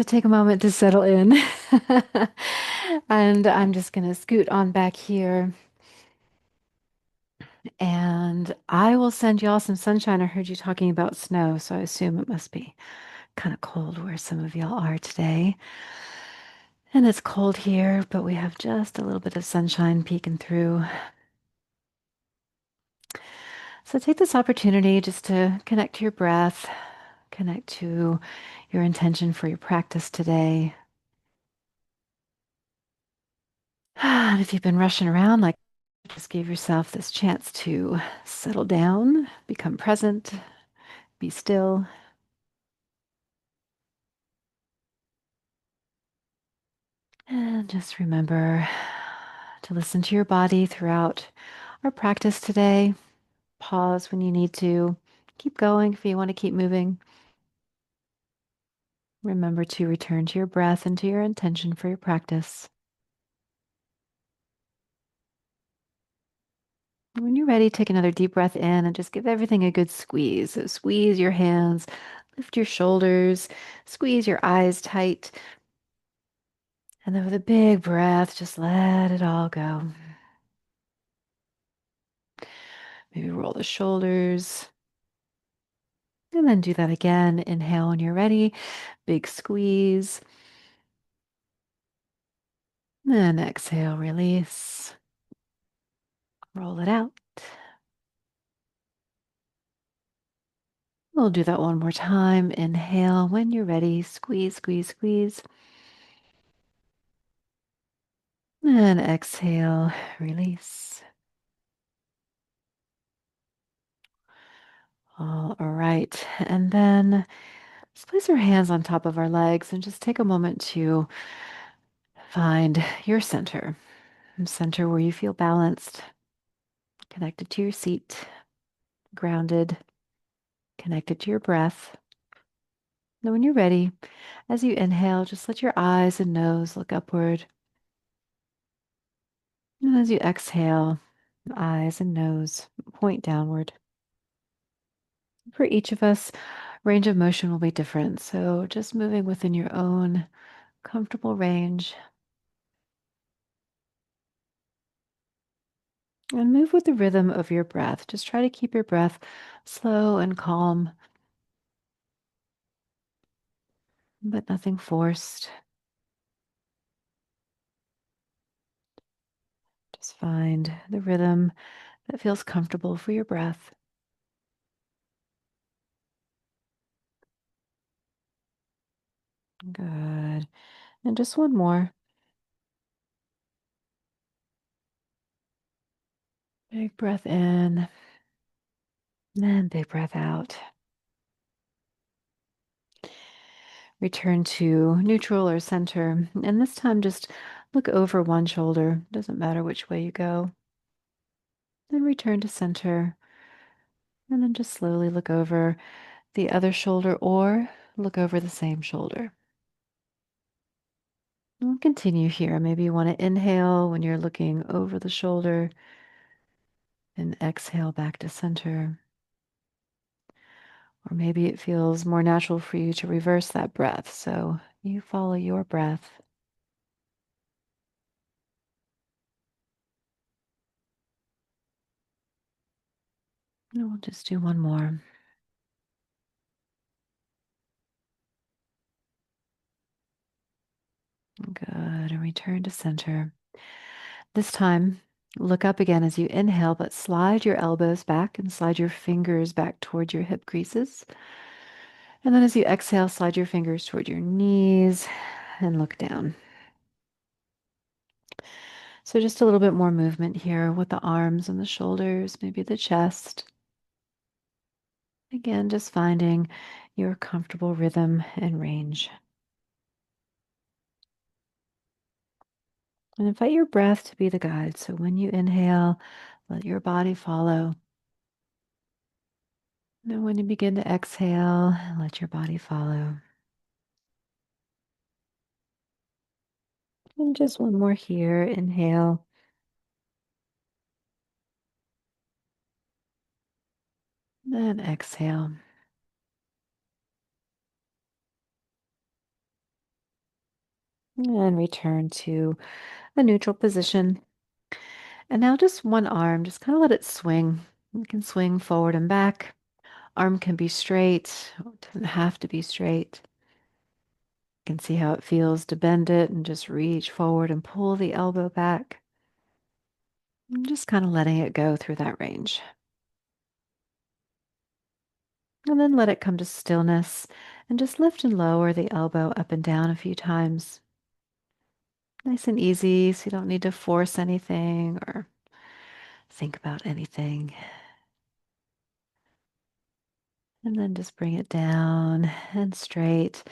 So take a moment to settle in. And I'm just going to scoot on back here and I will send y'all some sunshine. I heard you talking about snow, so I assume it must be kind of cold where some of y'all are today. And it's cold here, but we have just a little bit of sunshine peeking through. So take this opportunity just to connect to your breath, connect to your intention for your practice today. And if you've been rushing around, like just give yourself this chance to settle down, become present, be still, and just remember to listen to your body throughout our practice today. Pause when you need to. Keep going if you want to keep moving. Remember to return to your breath and to your intention for your practice. When you're ready, take another deep breath in and just give everything a good squeeze. So squeeze your hands, lift your shoulders, squeeze your eyes tight. And then with a big breath, just let it all go. Maybe roll the shoulders. And then do that again. Inhale when you're ready. Big squeeze. And exhale, release. Roll it out. We'll do that one more time. Inhale when you're ready. Squeeze, squeeze, squeeze. And exhale, release. All right. And then let's place our hands on top of our legs and just take a moment to find your center. Center where you feel balanced, connected to your seat, grounded, connected to your breath. Now, when you're ready, as you inhale, just let your eyes and nose look upward. And as you exhale, eyes and nose point downward. For each of us, range of motion will be different. So just moving within your own comfortable range and move with the rhythm of your breath. Just try to keep your breath slow and calm, but nothing forced. Just find the rhythm that feels comfortable for your breath. Good. And just one more. Big breath in, and big breath out. Return to neutral or center. And this time, just look over one shoulder. Doesn't matter which way you go. Then return to center. And then just slowly look over the other shoulder or look over the same shoulder. We'll continue here. Maybe you want to inhale when you're looking over the shoulder and exhale back to center. Or maybe it feels more natural for you to reverse that breath. So you follow your breath. And we'll just do one more. Good. And return to center. This time, look up again as you inhale, but slide your elbows back and slide your fingers back toward your hip creases. And then as you exhale, slide your fingers toward your knees and look down. So just a little bit more movement here with the arms and the shoulders, maybe the chest. Again, just finding your comfortable rhythm and range. And invite your breath to be the guide. So when you inhale, let your body follow. And when you begin to exhale, let your body follow. And just one more here. Inhale. Then exhale. And return to a neutral position. And now just one arm, just kind of let it swing. You can swing forward and back. Arm can be straight, it doesn't have to be straight. You can see how it feels to bend it and just reach forward and pull the elbow back. And just kind of letting it go through that range. And then let it come to stillness and just lift and lower the elbow up and down a few times. Nice and easy, so you don't need to force anything or think about anything. And then just bring it down and straight.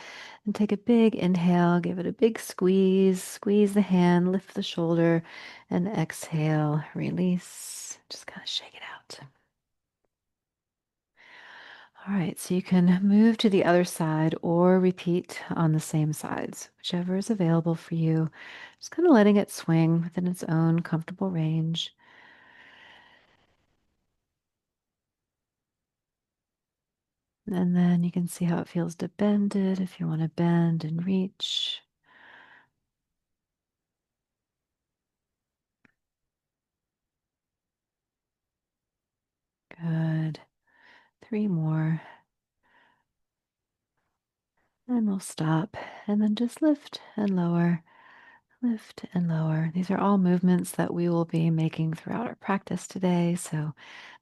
And take a big inhale, give it a big squeeze. Squeeze the hand, lift the shoulder, and exhale, release. Just kind of shake it out. All right, so you can move to the other side or repeat on the same sides, whichever is available for you. Just kind of letting it swing within its own comfortable range. And then you can see how it feels to bend it if you want to bend and reach. Good. Three more. And we'll stop and then just lift and lower, lift and lower. These are all movements that we will be making throughout our practice today. So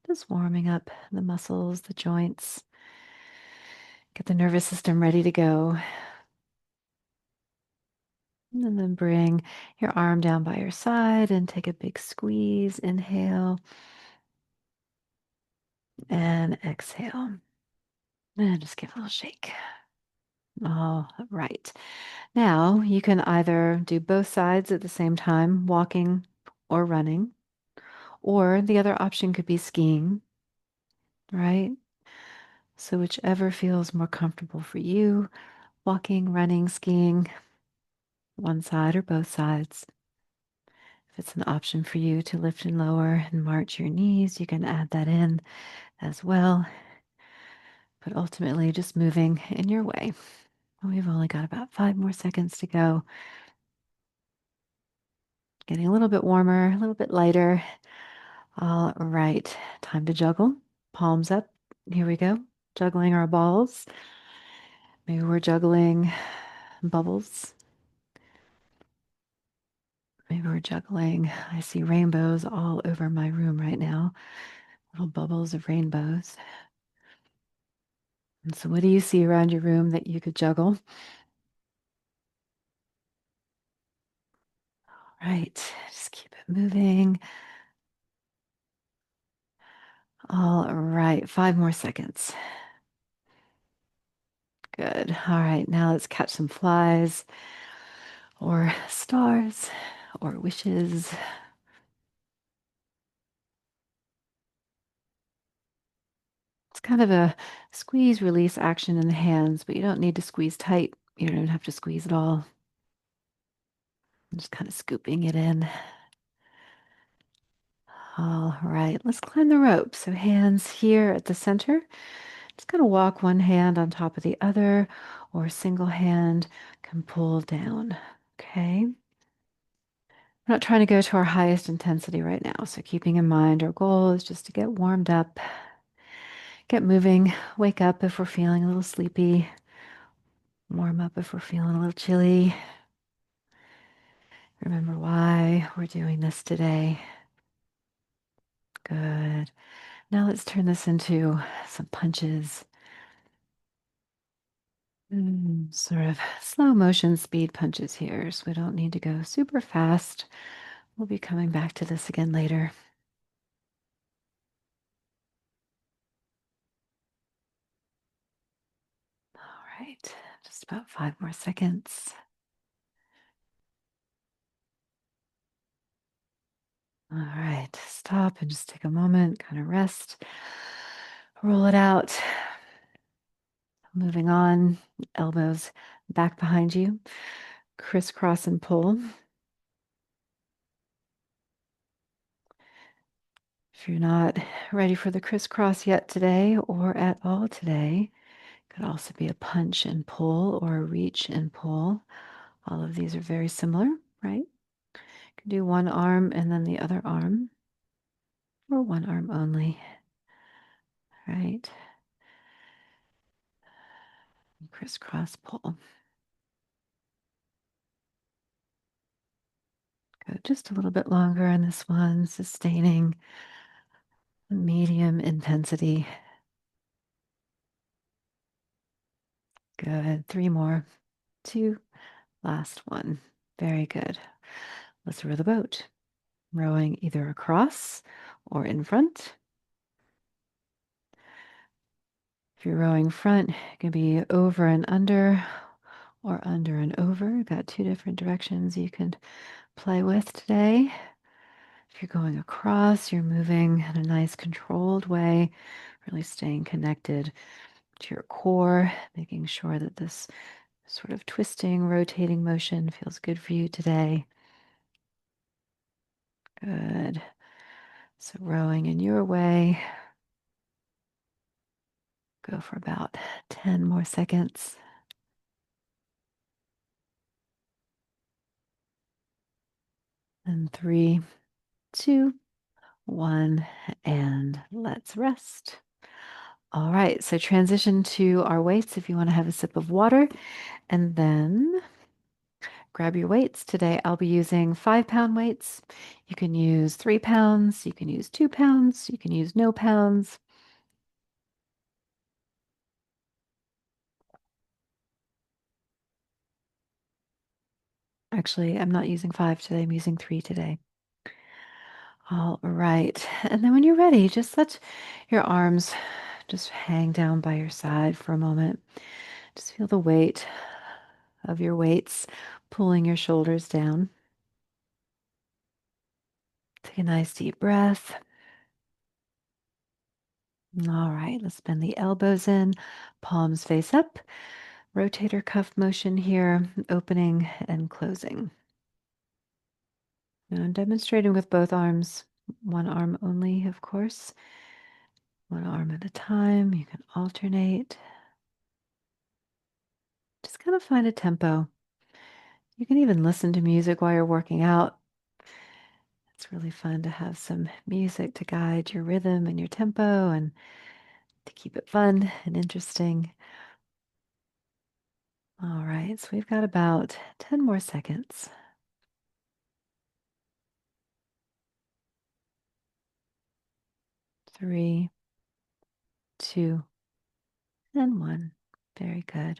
just warming up the muscles, the joints, get the nervous system ready to go. And then bring your arm down by your side and take a big squeeze. Inhale and exhale. And just give a little shake. All right. Now you can either do both sides at the same time, walking or running, or the other option could be skiing, right? So whichever feels more comfortable for you, walking, running, skiing, one side or both sides. If it's an option for you to lift and lower and march your knees, you can add that in as well. But ultimately, just moving in your way. We've only got about 5 more seconds to go. Getting a little bit warmer, a little bit lighter. All right, time to juggle. Palms up. Here we go. Juggling our balls. Maybe we're juggling bubbles. Maybe we're juggling. I see rainbows all over my room right now. Little bubbles of rainbows. And so, what do you see around your room that you could juggle? Right. Just keep it moving. All right. 5 more seconds. Good. All right. Now let's catch some flies or stars or wishes. It's kind of a squeeze release action in the hands, but you don't need to squeeze tight. You don't even have to squeeze at all. I'm just kind of scooping it in. All right, let's climb the rope. So hands here at the center. Just gonna walk one hand on top of the other, or single hand can pull down. Okay. We're not trying to go to our highest intensity right now. So keeping in mind our goal is just to get warmed up, get moving, wake up if we're feeling a little sleepy, warm up if we're feeling a little chilly. Remember why we're doing this today. Good. Now let's turn this into some punches. Sort of slow motion speed punches here, so we don't need to go super fast. We'll be coming back to this again later. All right, just about 5 more seconds. All right, stop and just take a moment, kind of rest, roll it out. Moving on, elbows back behind you, crisscross and pull. If you're not ready for the crisscross yet today or at all today, could also be a punch and pull or a reach and pull. All of these are very similar, right? You can do one arm and then the other arm, or one arm only, right? Crisscross pull. Go just a little bit longer on this one, sustaining medium intensity. Good. 3 more. 2. Last one. Very good. Let's row the boat. Rowing either across or in front. If you're rowing front, it can be over and under or under and over. You've got 2 different directions you can play with today. If you're going across, you're moving in a nice controlled way, really staying connected to your core, making sure that this sort of twisting, rotating motion feels good for you today. Good. So rowing in your way. Go for about 10 more seconds. And 3, 2, 1, and let's rest. All right, so transition to our weights if you want to have a sip of water, and then grab your weights. Today I'll be using 5-pound weights. You can use 3 pounds, you can use 2 pounds, you can use no pounds. Actually, I'm not using 5 today, I'm using 3 today. All right, and then when you're ready, just let your arms just hang down by your side for a moment. Just feel the weight of your weights pulling your shoulders down. Take a nice deep breath. All right, let's bend the elbows in, palms face up, rotator cuff motion here, opening and closing. Now I'm demonstrating with both arms, one arm only, of course, one arm at a time. You can alternate. Just kind of find a tempo. You can even listen to music while you're working out. It's really fun to have some music to guide your rhythm and your tempo and to keep it fun and interesting. All right, so we've got about 10 more seconds. 3, 2, and 1. Very good.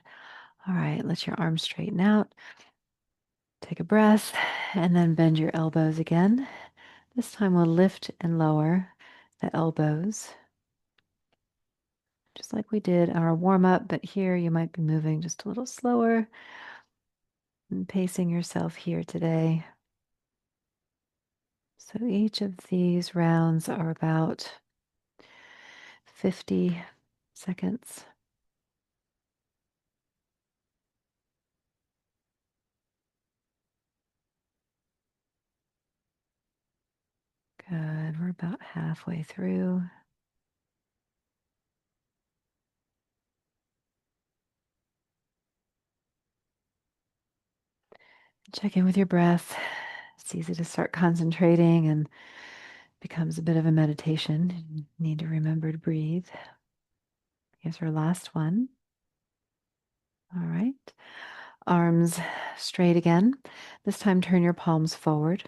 All right, let your arms straighten out. Take a breath and then bend your elbows again. This time we'll lift and lower the elbows, just like we did our warm up, but here you might be moving just a little slower and pacing yourself here today. So each of these rounds are about 50 seconds. Good. We're about halfway through. Check in with your breath. It's easy to start concentrating and becomes a bit of a meditation. You need to remember to breathe. Here's our last one. All right. Arms straight again. This time turn your palms forward.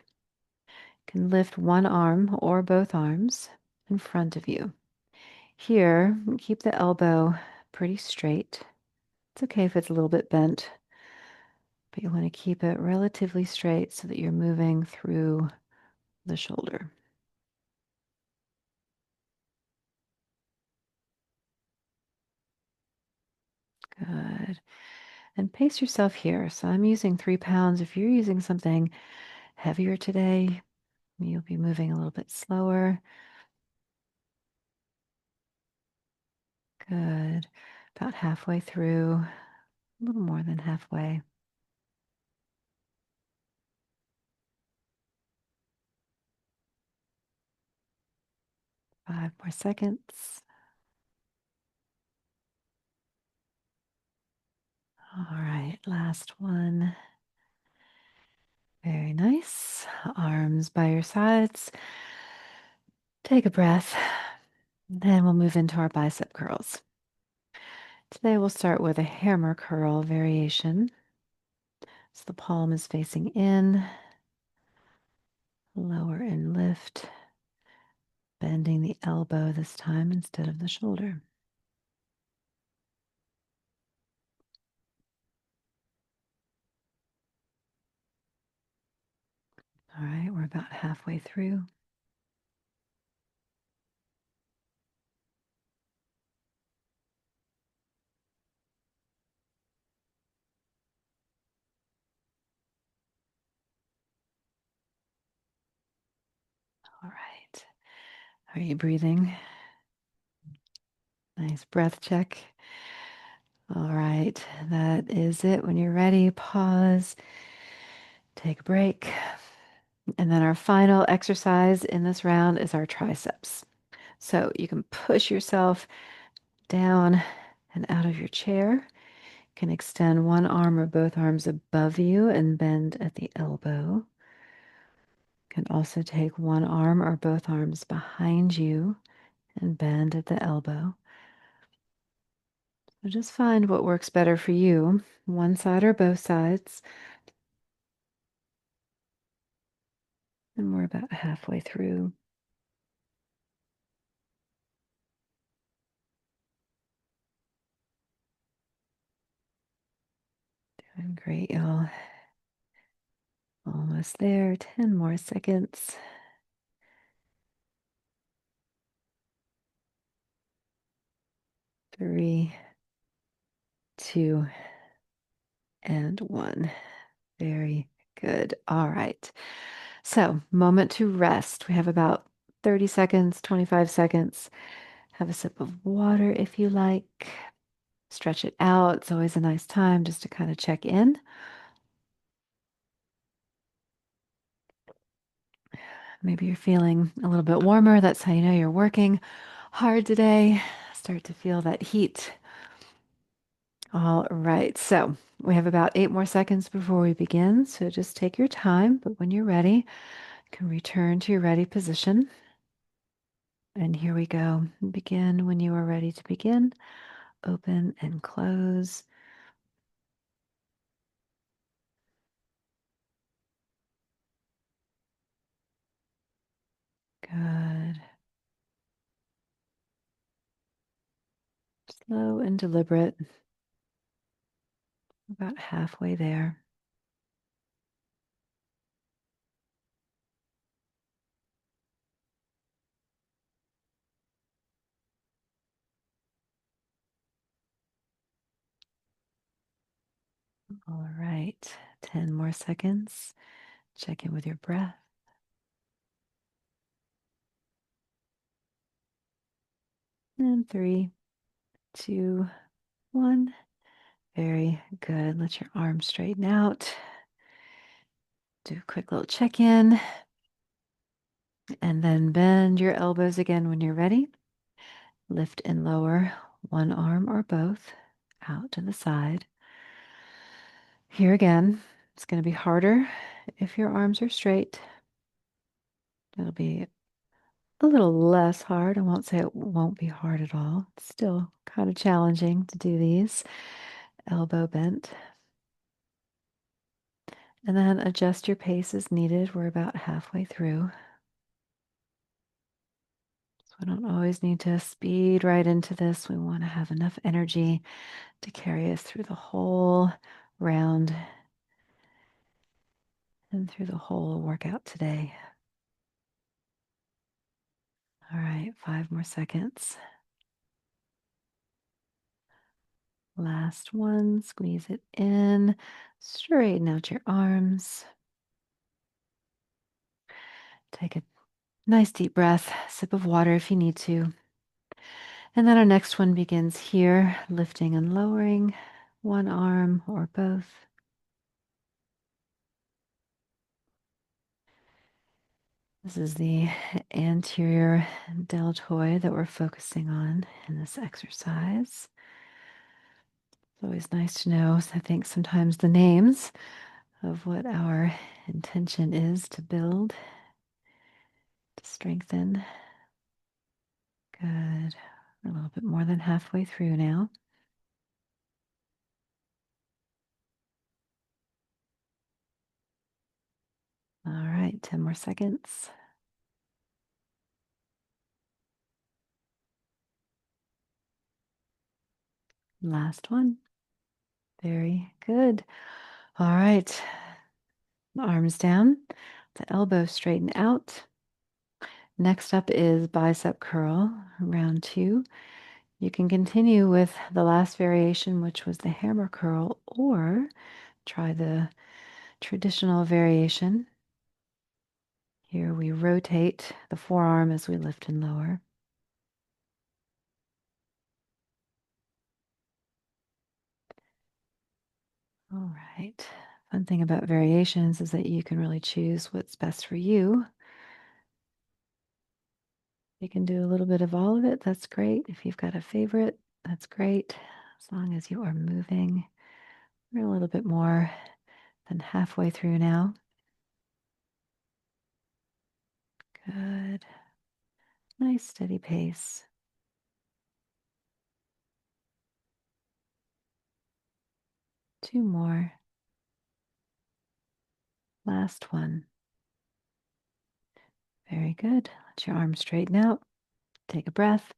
You can lift one arm or both arms in front of you. Here, keep the elbow pretty straight. It's okay if it's a little bit bent, but you want to keep it relatively straight so that you're moving through the shoulder. Good. And pace yourself here. So I'm using 3 pounds. If you're using something heavier today, you'll be moving a little bit slower. Good. About halfway through, a little more than halfway. 5 more seconds. All right, last one. Very nice. Arms by your sides. Take a breath. Then we'll move into our bicep curls. Today we'll start with a hammer curl variation. So the palm is facing in, lower and lift, bending the elbow this time instead of the shoulder. All right, we're about halfway through. All right. Are you breathing? Nice breath check. All right, that is it. When you're ready, pause, take a break. And then our final exercise in this round is our triceps. So you can push yourself down and out of your chair. You can extend one arm or both arms above you and bend at the elbow. You can also take one arm or both arms behind you and bend at the elbow. So just find what works better for you, one side or both sides. And we're about halfway through. Doing great, y'all. Almost there. 10 more seconds. 3, 2, and 1. Very good. All right. So, moment to rest. We have about 30 seconds, 25 seconds. Have a sip of water if you like. Stretch it out. It's always a nice time just to kind of check in. Maybe you're feeling a little bit warmer. That's how you know you're working hard today. Start to feel that heat. All right. So we have about 8 more seconds before we begin. So just take your time. But when you're ready, you can return to your ready position. And here we go. Begin when you are ready to begin. Open and close. Good. Slow and deliberate. About halfway there. All right. 10 more seconds. Check in with your breath. And 3, 2, 1. Very good. Let your arms straighten out. Do a quick little check in. And then bend your elbows again when you're ready. Lift and lower one arm or both out to the side. Here again, it's going to be harder if your arms are straight. It'll be a little less hard. I won't say it won't be hard at all. It's still kind of challenging to do these. Elbow bent. And then adjust your pace as needed. We're about halfway through. So we don't always need to speed right into this. We want to have enough energy to carry us through the whole round and through the whole workout today. All right, 5 more seconds. Last one, squeeze it in, straighten out your arms. Take a nice deep breath, sip of water if you need to. And then our next one begins here, lifting and lowering one arm or both. This is the anterior deltoid that we're focusing on in this exercise. It's always nice to know. I think sometimes the names of what our intention is to build, to strengthen. Good. We're a little bit more than halfway through now. All right, 10 more seconds. Last one. Very good. All right. Arms down, the elbows straighten out. Next up is bicep curl, round two. You can continue with the last variation, which was the hammer curl, or try the traditional variation. Here we rotate the forearm as we lift and lower. All right. Fun thing about variations is that you can really choose what's best for you. You can do a little bit of all of it. That's great. If you've got a favorite, that's great. As long as you are moving. We're a little bit more than halfway through now. Good. Nice steady pace. Two more. Last one. Very good. Let your arms straighten out. Take a breath.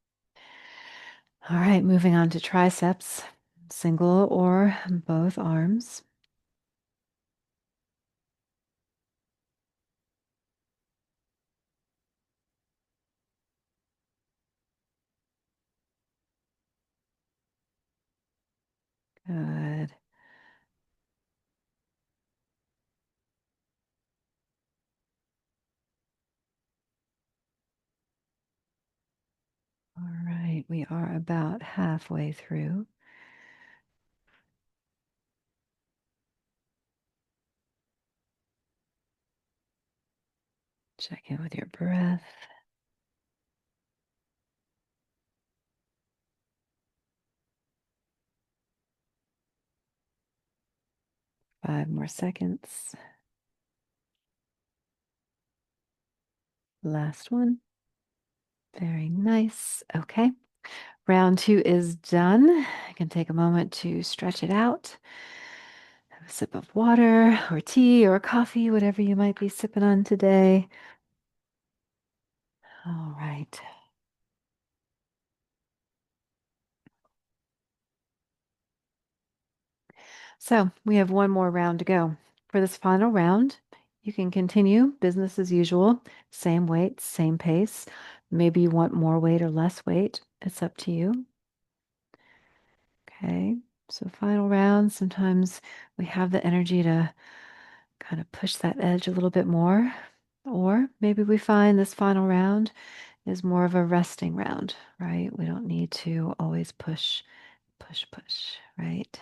All right, moving on to triceps. Single or both arms. Good. All right, we are about halfway through. Check in with your breath. Five more seconds. Last one. Very nice. Okay. Round two is done. I can take a moment to stretch it out. Have a sip of water or tea or coffee, whatever you might be sipping on today. All right. So we have one more round to go. For this final round, you can continue business as usual, same weight, same pace. Maybe you want more weight or less weight. It's up to you. Okay. So final round, sometimes we have the energy to kind of push that edge a little bit more. Or maybe we find this final round is more of a resting round, right? We don't need to always push, push, push, right?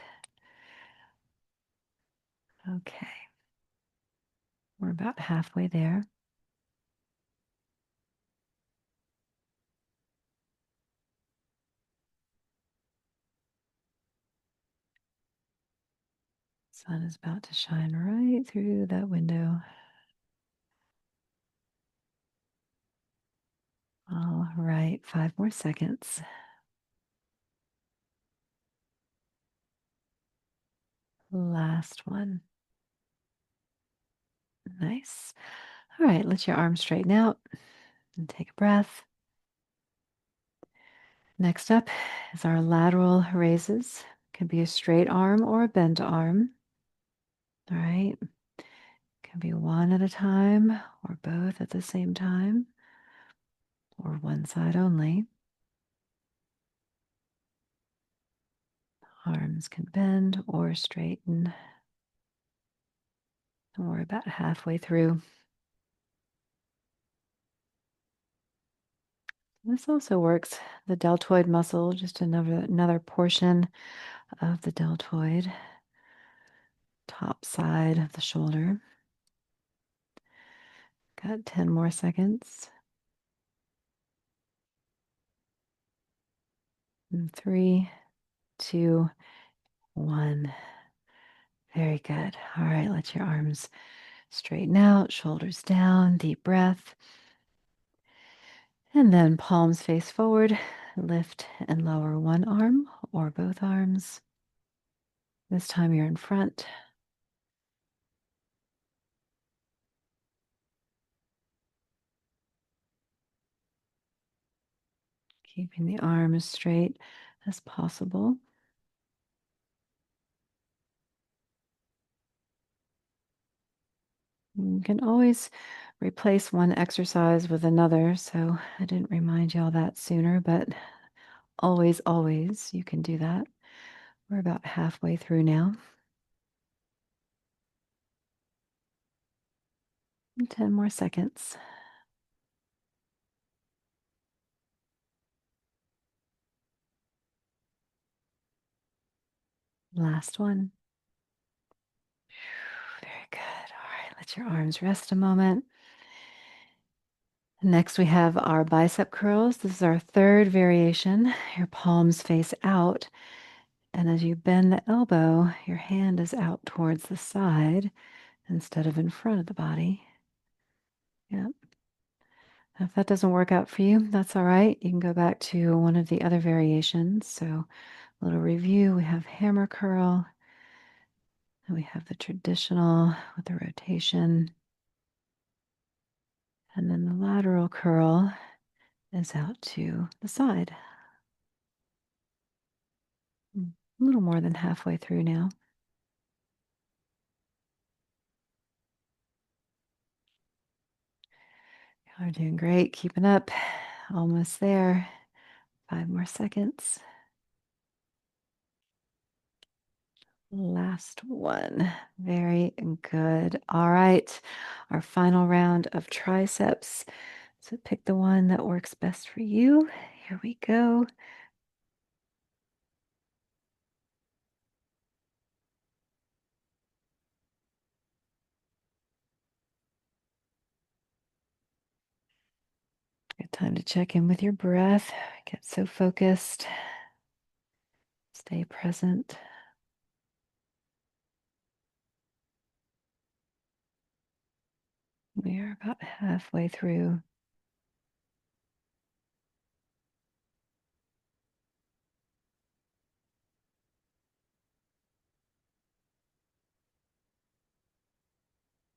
Okay. We're about halfway there. Sun is about to shine right through that window. All right, 5 more seconds. Last one. Nice. All right, let your arms straighten out and take a breath. Next up is our lateral raises. Can be a straight arm or a bent arm. All right. Can be one at a time or both at the same time or one side only. Arms can bend or straighten. And we're about halfway through. This also works the deltoid muscle, just another portion of the deltoid, top side of the shoulder. Got 10 more seconds. And 3, 2, 1. Very good. All right, let your arms straighten out, shoulders down, deep breath. And then palms face forward, lift and lower one arm or both arms. This time you're in front. Keeping the arm as straight as possible. You can always replace one exercise with another, so I didn't remind you all that sooner, but always, always you can do that. We're about halfway through now. 10 more seconds. Last one. Very good. All right, let your arms rest a moment. Next, we have our bicep curls. This is our third variation. Your palms face out. And as you bend the elbow, your hand is out towards the side instead of in front of the body. Yep. If that doesn't work out for you, that's all right. You can go back to one of the other variations. So, a little review. We have hammer curl, and we have the traditional with the rotation. And then the lateral curl is out to the side. A little more than halfway through now. You're doing great. Keeping up. Almost there. 5 more seconds. Last one. Very good. All right. Our final round of triceps. So pick the one that works best for you. Here we go. Good time to check in with your breath. Get so focused. Stay present. We are about halfway through.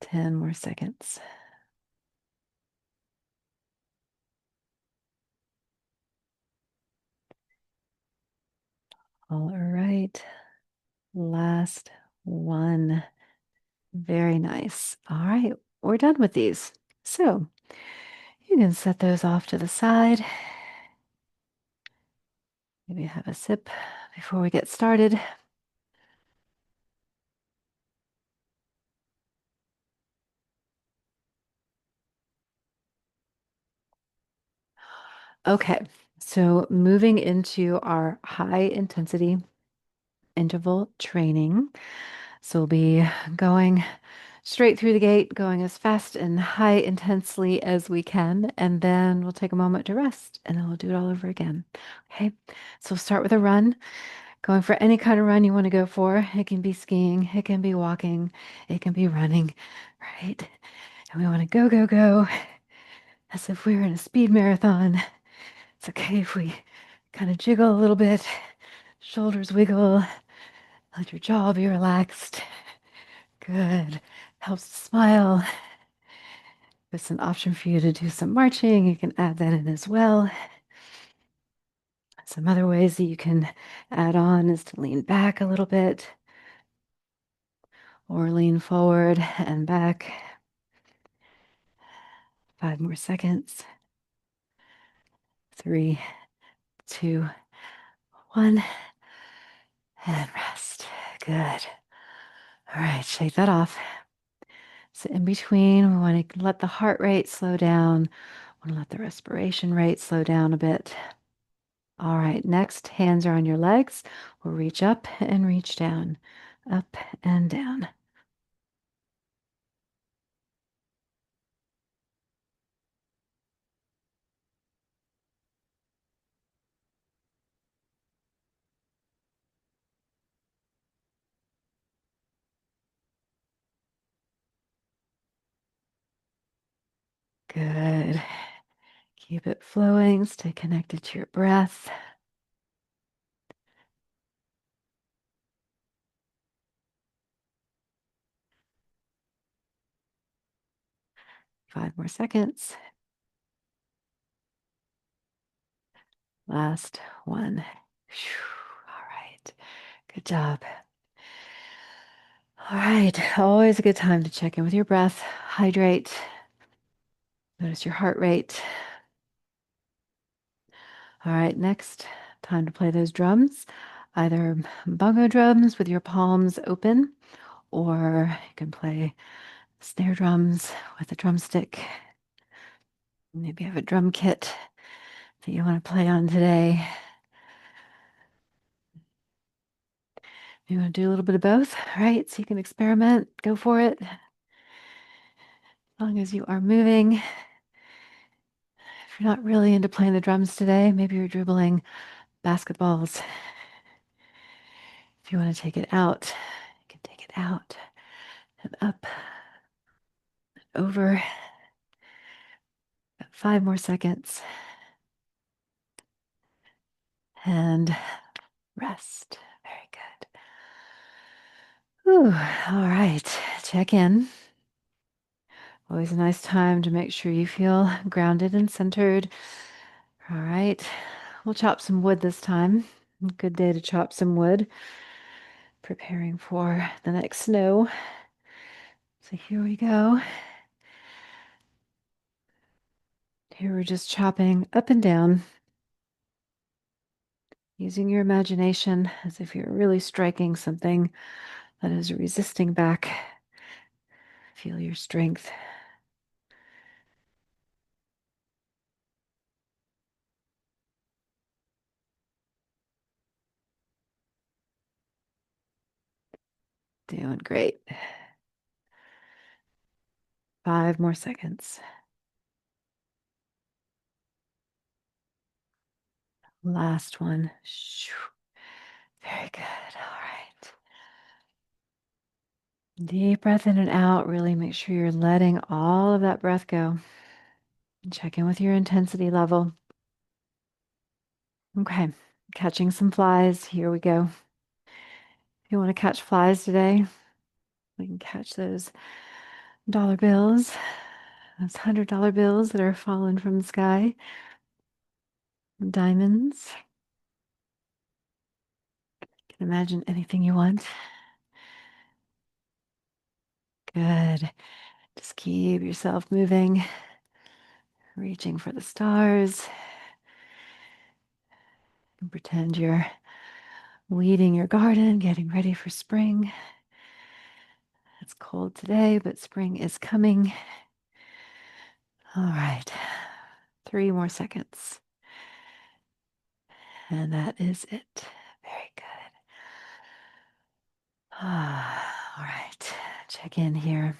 Ten more seconds. All right. Last one. Very nice. All right. We're done with these. So you can set those off to the side. Maybe have a sip before we get started. Okay. So moving into our high intensity interval training. So we'll be going straight through the gate, going as fast and high intensely as we can, and then we'll take a moment to rest, and then we'll do it all over again. Okay, so we'll start with a run, going for any kind of run you want to go for. It can be skiing, it can be walking, it can be running, right? And we want to go, go, go, as if we were in a speed marathon. It's okay if we kind of jiggle a little bit, shoulders wiggle, let your jaw be relaxed. Good. Helps to smile. It's an option for you to do some marching. You can add that in as well. Some other ways that you can add on is to lean back a little bit or lean forward and back. 5 more seconds. 3, 2, 1. And rest. Good. All right, shake that off. So in between, we want to let the heart rate slow down. We want to let the respiration rate slow down a bit. All right, next, hands are on your legs. We'll reach up and reach down, up and down. Good. Keep it flowing. Stay connected to your breath. Five more seconds. Last one. All right. Good job. All right. Always a good time to check in with your breath. Hydrate. Notice your heart rate. All right. Next, time to play those drums. Either bongo drums with your palms open, or you can play snare drums with a drumstick. Maybe you have a drum kit that you want to play on today. You want to do a little bit of both, right? So you can experiment, go for it. As long as you are moving. If you're not really into playing the drums today, maybe you're dribbling basketballs. If you want to take it out, you can take it out and up, over. 5 more seconds. And rest. Very good. Whew. All right. Check in. Always a nice time to make sure you feel grounded and centered. All right. We'll chop some wood this time. Good day to chop some wood. Preparing for the next snow. So here we go. Here we're just chopping up and down, using your imagination as if you're really striking something that is resisting back. Feel your strength. Doing great. 5 more seconds. Last one. Very good. All right. Deep breath in and out. Really make sure you're letting all of that breath go. And check in with your intensity level. Okay. Catching some flies. Here we go. If you want to catch flies today, we can catch those dollar bills, those $100 bills that are falling from the sky, diamonds. You can imagine anything you want. Good. Just keep yourself moving, reaching for the stars. And pretend you're weeding your garden, getting ready for spring. It's cold today, but spring is coming. All right. 3 more seconds. And that is it. Very good. All right. Check in here.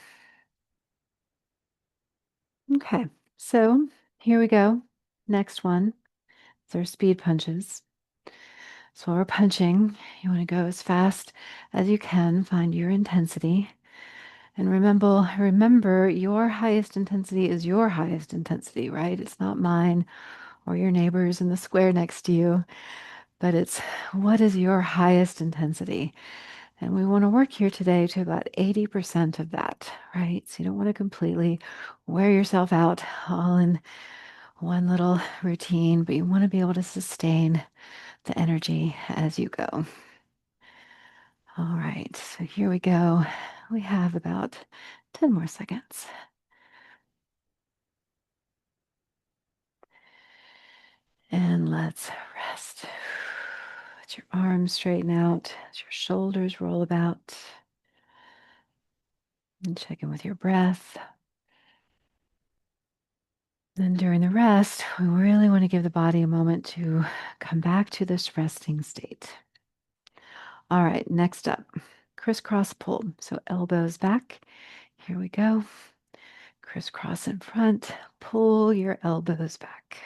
Okay. So here we go. Next one. These are speed punches. So while we're punching, you want to go as fast as you can, find your intensity. And remember, your highest intensity is your highest intensity, right? It's not mine or your neighbors in the square next to you, but it's what is your highest intensity? And we want to work here today to about 80% of that, right? So you don't want to completely wear yourself out all in one little routine, but you want to be able to sustain the energy as you go. All right, so here we go. We have about 10 more seconds. And let's rest. Let your arms straighten out as your shoulders roll about. And check in with your breath. Then during the rest, we really want to give the body a moment to come back to this resting state. All right, next up, crisscross pull. So elbows back. Here we go. Crisscross in front. Pull your elbows back.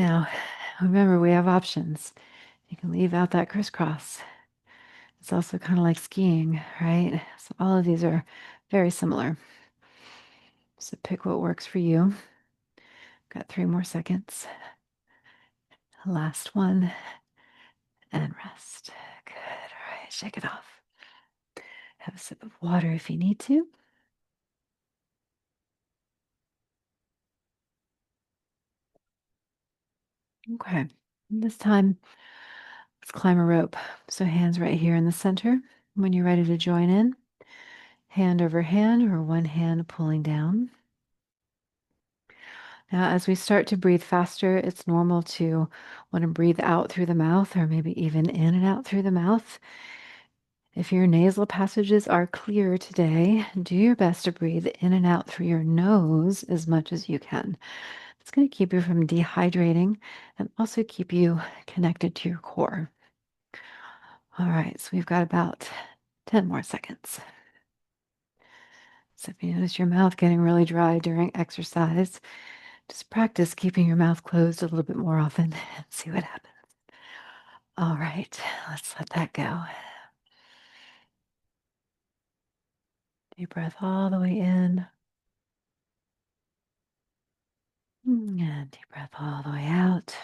Now, remember, we have options. You can leave out that crisscross. It's also kind of like skiing, right? So all of these are very similar. So pick what works for you. Got 3 more seconds. Last one. And rest. Good. All right, shake it off. Have a sip of water if you need to. Okay. And this time, let's climb a rope. So hands right here in the center. When you're ready to join in, hand over hand or one hand pulling down. Now, as we start to breathe faster, it's normal to want to breathe out through the mouth or maybe even in and out through the mouth. If your nasal passages are clear today, do your best to breathe in and out through your nose as much as you can. It's going to keep you from dehydrating and also keep you connected to your core. All right, so we've got about 10 more seconds. So if you notice your mouth getting really dry during exercise, just practice keeping your mouth closed a little bit more often and see what happens. All right, let's let that go. Deep breath all the way in. And deep breath all the way out.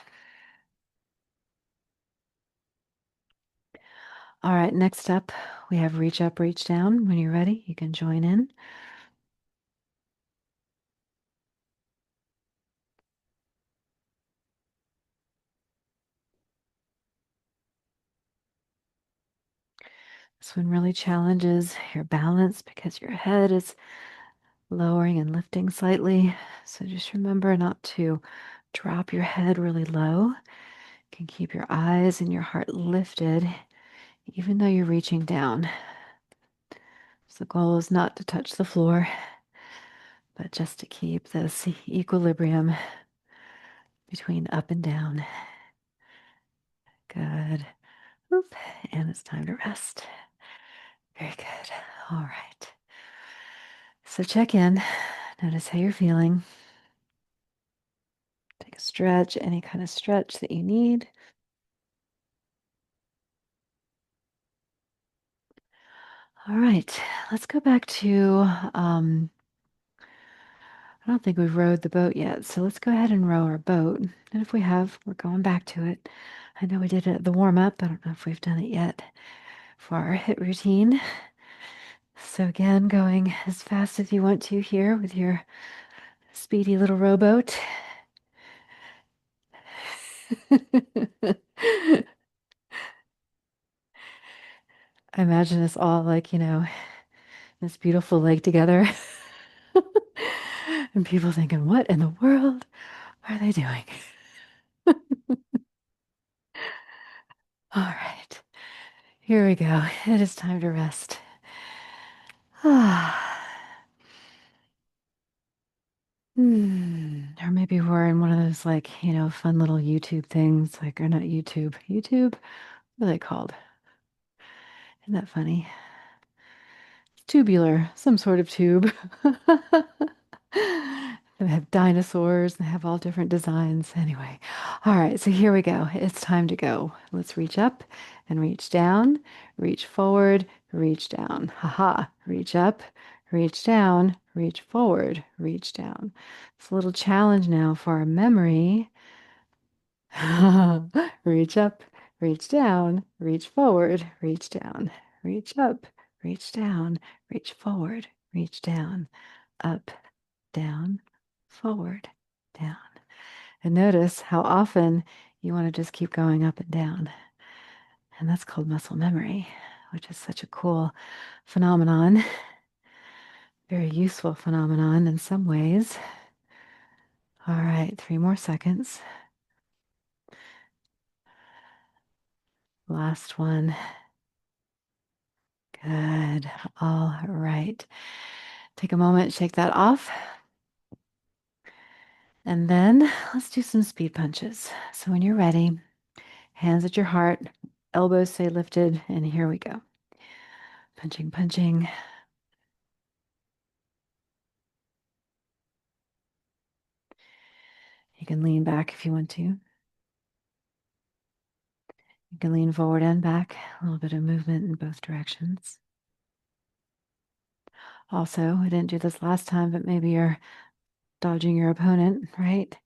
All right, next up, we have reach up, reach down. When you're ready, you can join in. This one really challenges your balance because your head is lowering and lifting slightly. So just remember not to drop your head really low. You can keep your eyes and your heart lifted even though you're reaching down. So the goal is not to touch the floor, but just to keep this equilibrium between up and down. Good. Oop. And it's time to rest. Very good. All right. So check in. Notice how you're feeling. Take a stretch, any kind of stretch that you need. All right, let's go back to, I don't think we've rowed the boat yet, so let's go ahead and row our boat. And if we have, we're going back to it. I know we did it at the warm up. I don't know if we've done it yet for our HIIT routine. So again, going as fast as you want to here with your speedy little rowboat. I imagine us all like, this beautiful lake together. And people thinking, what in the world are they doing? All right, here we go. It is time to rest. Or maybe we're in one of those like, fun little YouTube things, like, or not YouTube. YouTube? What are they called? Isn't that funny? Tubular, some sort of tube. They have dinosaurs, they have all different designs. Anyway, all right, so here we go. It's time to go. Let's reach up and reach down, reach forward, reach down. Haha, reach up, reach down, reach forward, reach down. It's a little challenge now for our memory. Reach up, reach down, reach forward, reach down, reach up, reach down, reach forward, reach down, up, down, forward, down. And notice how often you want to just keep going up and down. And that's called muscle memory, which is such a cool phenomenon, very useful phenomenon in some ways. All right, 3 more seconds. Last one. Good. All right. Take a moment, shake that off. And then let's do some speed punches. So when you're ready, hands at your heart, elbows stay lifted, and here we go. Punching, punching. You can lean back if you want to. You can lean forward and back, a little bit of movement in both directions. Also, I didn't do this last time, but maybe you're dodging your opponent, right?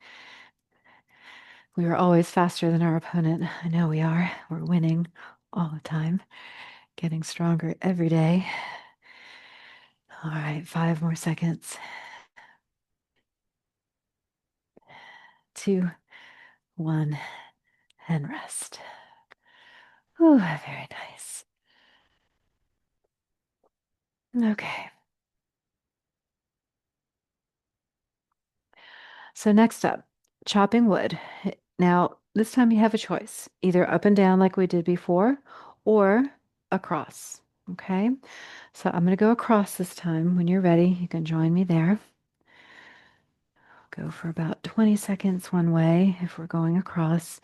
We are always faster than our opponent. I know we are. We're winning all the time, getting stronger every day. All right, 5 more seconds. 2, 1, and rest. Oh, very nice. Okay. So next up, chopping wood. Now, this time you have a choice, either up and down like we did before or across. Okay. So I'm going to go across this time. When you're ready, you can join me there. Go for about 20 seconds one way if we're going across,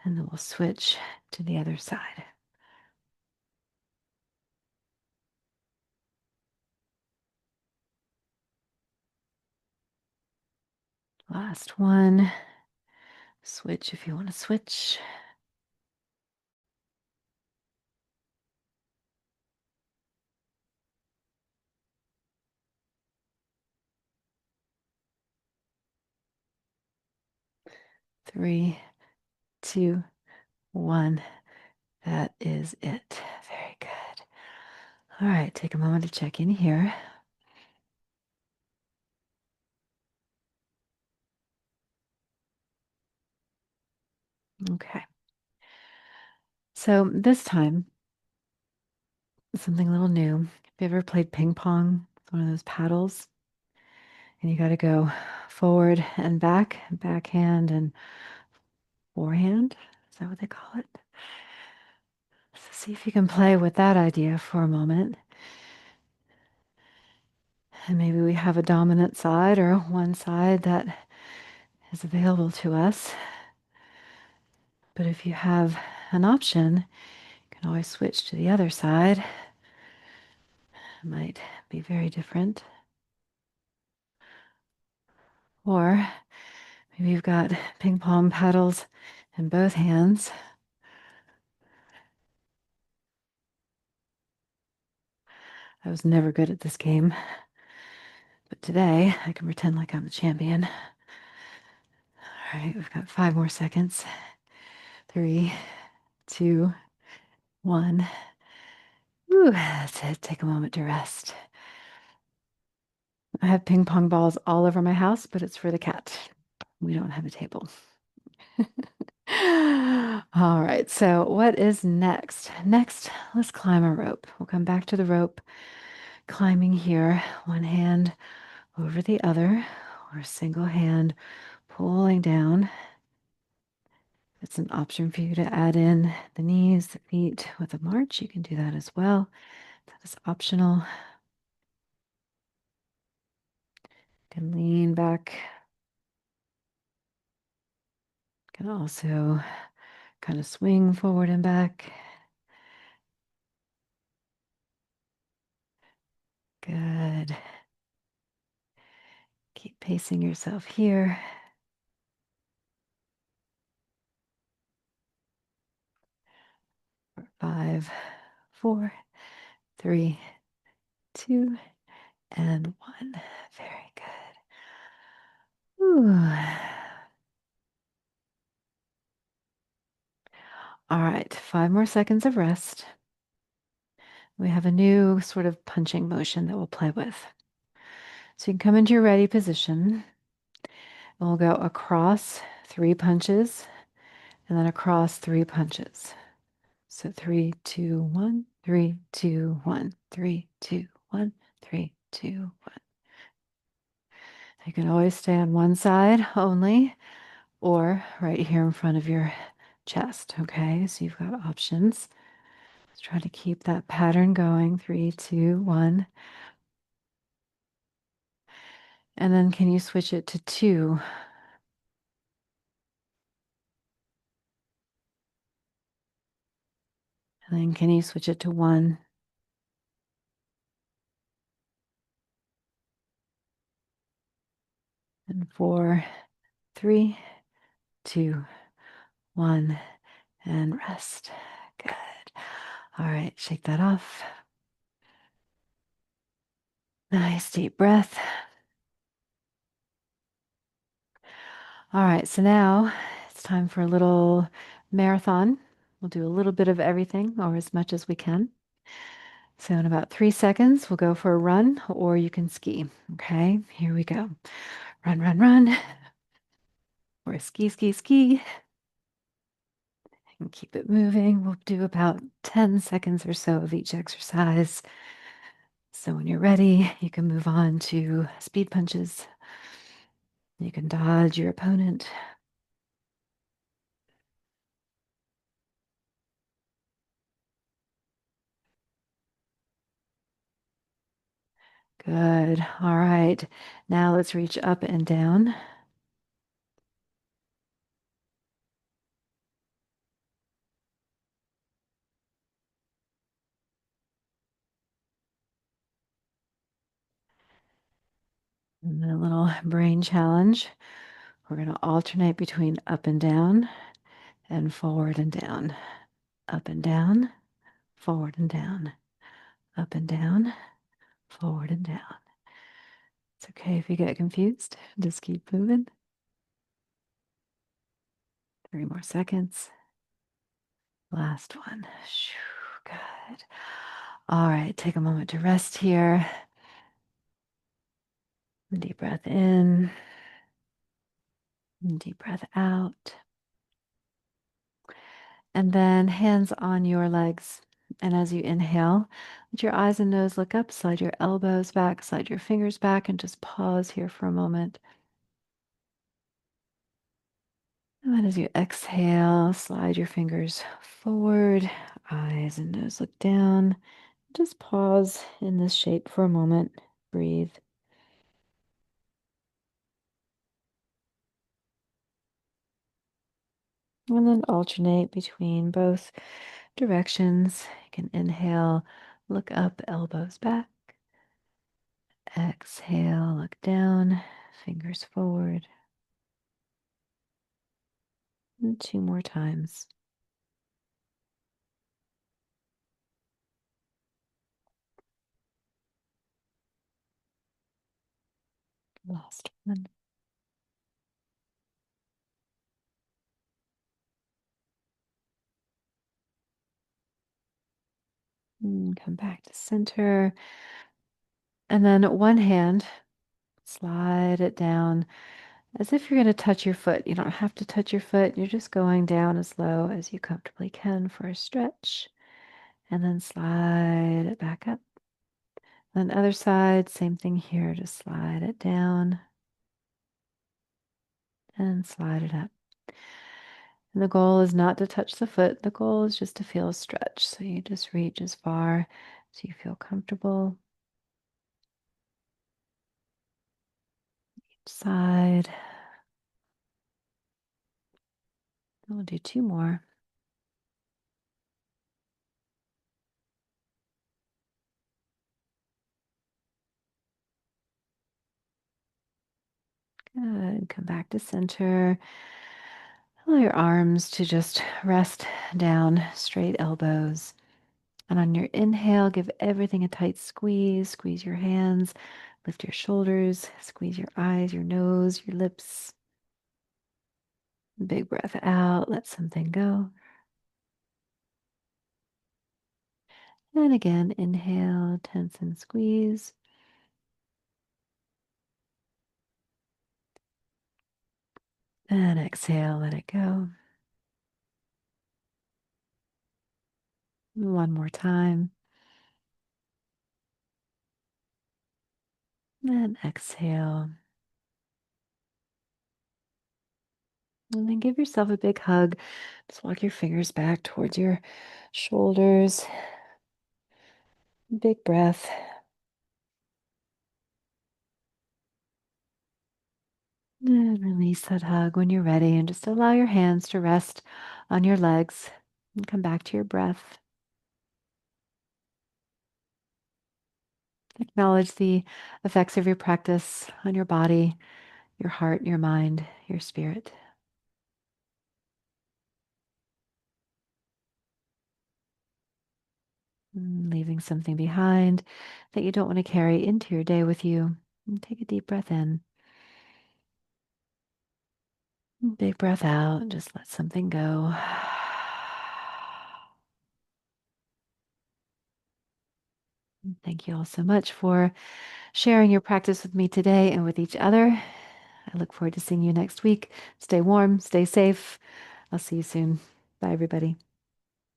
and then we'll switch to the other side. Last one. Switch if you want to switch. Three, two, one. That is it. Very good. All right, take a moment to check in here. Okay. So this time, something a little new. Have you ever played ping pong? It's one of those paddles. And you got to go forward and back, backhand and forehand. Is that what they call it? So see if you can play with that idea for a moment. And maybe we have a dominant side or one side that is available to us. But if you have an option, you can always switch to the other side. It might be very different. Or maybe you've got ping pong paddles in both hands. I was never good at this game, but today I can pretend like I'm the champion. All right, we've got 5 more seconds. 3, 2, 1. Ooh, that's it. Take a moment to rest. I have ping pong balls all over my house, but it's for the cat. We don't have a table. All right, so what is next? Next, let's climb a rope. We'll come back to the rope, climbing here, one hand over the other, or a single hand pulling down. It's an option for you to add in the knees, the feet with a march. You can do that as well. That is optional. You can lean back. You can also kind of swing forward and back. Good. Keep pacing yourself here. 5, 4, 3, 2, and 1. Very good. Ooh. All right, 5 more seconds of rest. We have a new sort of punching motion that we'll play with. So you can come into your ready position. We'll go across 3 punches and then across 3 punches. So 3, 2, 1, 3, 2, 1, 3, 2, 1, 3, 2, 1. You can always stay on one side only or right here in front of your chest. Okay, so you've got options. Let's try to keep that pattern going. 3, 2, 1. And then can you switch it to 2? And then can you switch it to 1? And 4, 3, 2, 1. and rest. Good. All right, shake that off. Nice deep breath. All right, so now it's time for a little marathon. We'll do a little bit of everything or as much as we can. So in about 3 seconds, we'll go for a run or you can ski. Okay, here we go. Run, run, run. Or ski, ski, ski. And keep it moving. We'll do about 10 seconds or so of each exercise. So when you're ready, you can move on to speed punches. You can dodge your opponent. Good. All right. Now let's reach up and down. And then a little brain challenge. We're going to alternate between up and down and forward and down. Up and down, forward and down. Up and down, forward and down. It's okay if you get confused. Just keep moving. 3 more seconds. Last one. Shoo, good. All right, take a moment to rest here. Deep breath in. Deep breath out. And then hands on your legs. And as you inhale, let your eyes and nose look up, slide your elbows back, slide your fingers back, and just pause here for a moment. And then as you exhale, slide your fingers forward, eyes and nose look down. Just pause in this shape for a moment. Breathe. And then alternate between both directions. You can inhale, look up, elbows back. Exhale, look down, fingers forward. And 2 more times. Last one. And come back to center. And then one hand, slide it down as if you're going to touch your foot. You don't have to touch your foot. You're just going down as low as you comfortably can for a stretch. And then slide it back up. Then other side, same thing here. Just slide it down and slide it up. And the goal is not to touch the foot. The goal is just to feel a stretch. So you just reach as far as you feel comfortable. Each side. We'll do 2 more. Good. Come back to center. Allow your arms to just rest down, straight elbows. And on your inhale, give everything a tight squeeze. Squeeze your hands, lift your shoulders, squeeze your eyes, your nose, your lips. Big breath out, let something go. And again, inhale, tense and squeeze. And exhale, let it go. 1 more time. And exhale. And then give yourself a big hug. Just walk your fingers back towards your shoulders. Big breath. And release that hug when you're ready. And just allow your hands to rest on your legs. And come back to your breath. Acknowledge the effects of your practice on your body, your heart, your mind, your spirit. Leaving something behind that you don't want to carry into your day with you. And take a deep breath in. Big breath out. Just let something go. Thank you all so much for sharing your practice with me today and with each other. I look forward to seeing you next week. Stay warm, stay safe. I'll see you soon. Bye, everybody.